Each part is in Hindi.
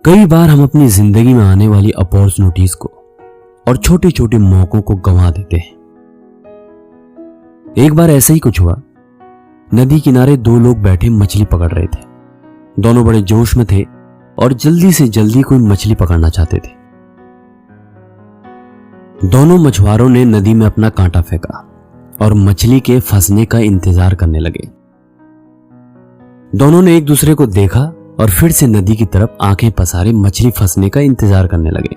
कई बार हम अपनी जिंदगी में आने वाली अपॉर्चुनिटीज को और छोटे छोटे मौकों को गंवा देते हैं। एक बार ऐसा ही कुछ हुआ। नदी किनारे दो लोग बैठे मछली पकड़ रहे थे। दोनों बड़े जोश में थे और जल्दी से जल्दी कोई मछली पकड़ना चाहते थे। दोनों मछुआरों ने नदी में अपना कांटा फेंका और मछली के फंसने का इंतजार करने लगे। दोनों ने एक दूसरे को देखा और फिर से नदी की तरफ आंखें पसारे मछली फंसने का इंतजार करने लगे।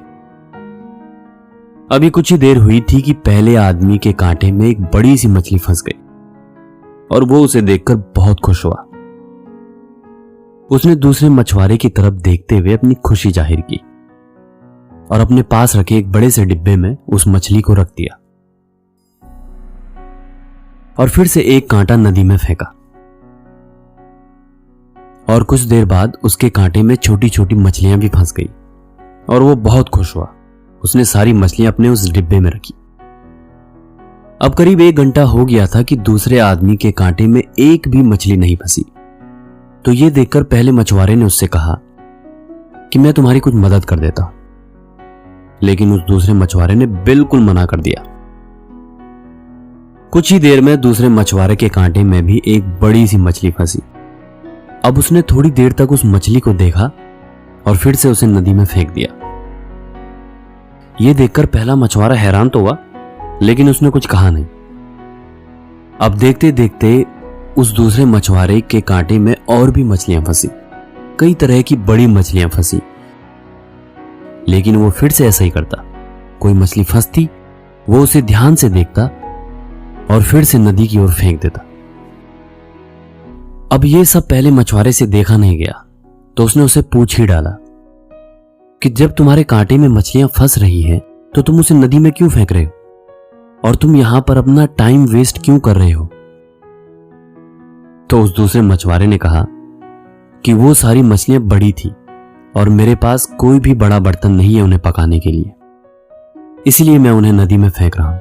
अभी कुछ ही देर हुई थी कि पहले आदमी के कांटे में एक बड़ी सी मछली फंस गई और वो उसे देखकर बहुत खुश हुआ। उसने दूसरे मछुआरे की तरफ देखते हुए अपनी खुशी जाहिर की और अपने पास रखे एक बड़े से डिब्बे में उस मछली को रख दिया और फिर से एक कांटा नदी में फेंका। और कुछ देर बाद उसके कांटे में छोटी छोटी मछलियां भी फंस गई और वो बहुत खुश हुआ। उसने सारी मछलियां अपने उस डिब्बे में रखी। अब करीब 1 घंटा हो गया था कि दूसरे आदमी के कांटे में एक भी मछली नहीं फंसी। तो ये देखकर पहले मछुआरे ने उससे कहा कि मैं तुम्हारी कुछ मदद कर देता हूं, लेकिन उस दूसरे मछुआरे ने बिल्कुल मना कर दिया। कुछ ही देर में दूसरे मछुआरे के कांटे में भी एक बड़ी सी मछली फंसी। अब उसने थोड़ी देर तक उस मछली को देखा और फिर से उसे नदी में फेंक दिया। यह देखकर पहला मछुआरा हैरान तो हुआ, लेकिन उसने कुछ कहा नहीं। अब देखते देखते उस दूसरे मछुआरे के कांटे में और भी मछलियां फंसी। कई तरह की बड़ी मछलियां फंसी, लेकिन वो फिर से ऐसा ही करता। कोई मछली फंसती, वो उसे ध्यान से देखता और फिर से नदी की ओर फेंक देता। अब ये सब पहले मछुआरे से देखा नहीं गया, तो उसने उसे पूछ ही डाला कि जब तुम्हारे कांटे में मछलियां फंस रही हैं, तो तुम उसे नदी में क्यों फेंक रहे हो और तुम यहां पर अपना टाइम वेस्ट क्यों कर रहे हो? तो उस दूसरे मछुआरे ने कहा कि वो सारी मछलियां बड़ी थी और मेरे पास कोई भी बड़ा बर्तन नहीं है उन्हें पकाने के लिए, इसलिए मैं उन्हें नदी में फेंक रहा हूं।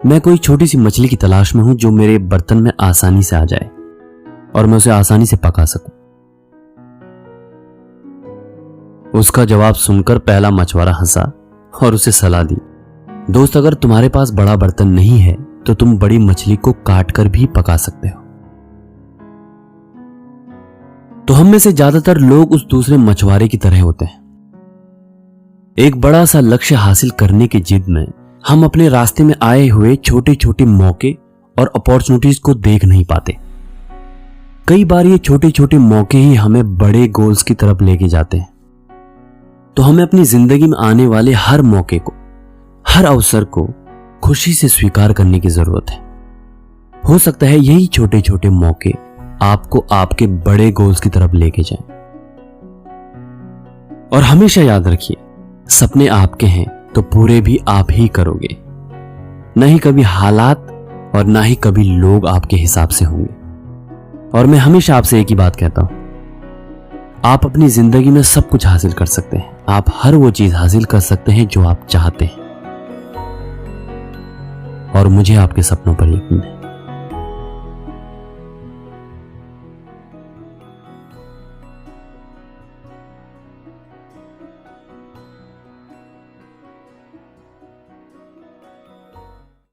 मैं कोई छोटी सी मछली की तलाश में हूं जो मेरे बर्तन में आसानी से आ जाए और मैं उसे आसानी से पका सकूं। उसका जवाब सुनकर पहला मछुआरा हंसा और उसे सलाह दी, दोस्त, अगर तुम्हारे पास बड़ा बर्तन नहीं है तो तुम बड़ी मछली को काट कर भी पका सकते हो। तो हम में से ज्यादातर लोग उस दूसरे मछुआरे की तरह होते हैं। एक बड़ा सा लक्ष्य हासिल करने की जिद में हम अपने रास्ते में आए हुए छोटे छोटे मौके और अपॉर्चुनिटीज को देख नहीं पाते। कई बार ये छोटे छोटे मौके ही हमें बड़े गोल्स की तरफ लेके जाते हैं। तो हमें अपनी जिंदगी में आने वाले हर मौके को, हर अवसर को खुशी से स्वीकार करने की जरूरत है। हो सकता है यही छोटे छोटे मौके आपको आपके बड़े गोल्स की तरफ लेके जाएं। और हमेशा याद रखिए, सपने आपके हैं तो पूरे भी आप ही करोगे, न ही कभी हालात और ना ही कभी लोग आपके हिसाब से होंगे। और मैं हमेशा आपसे एक ही बात कहता हूं, आप अपनी जिंदगी में सब कुछ हासिल कर सकते हैं। आप हर वो चीज हासिल कर सकते हैं जो आप चाहते हैं, और मुझे आपके सपनों पर यकीन है।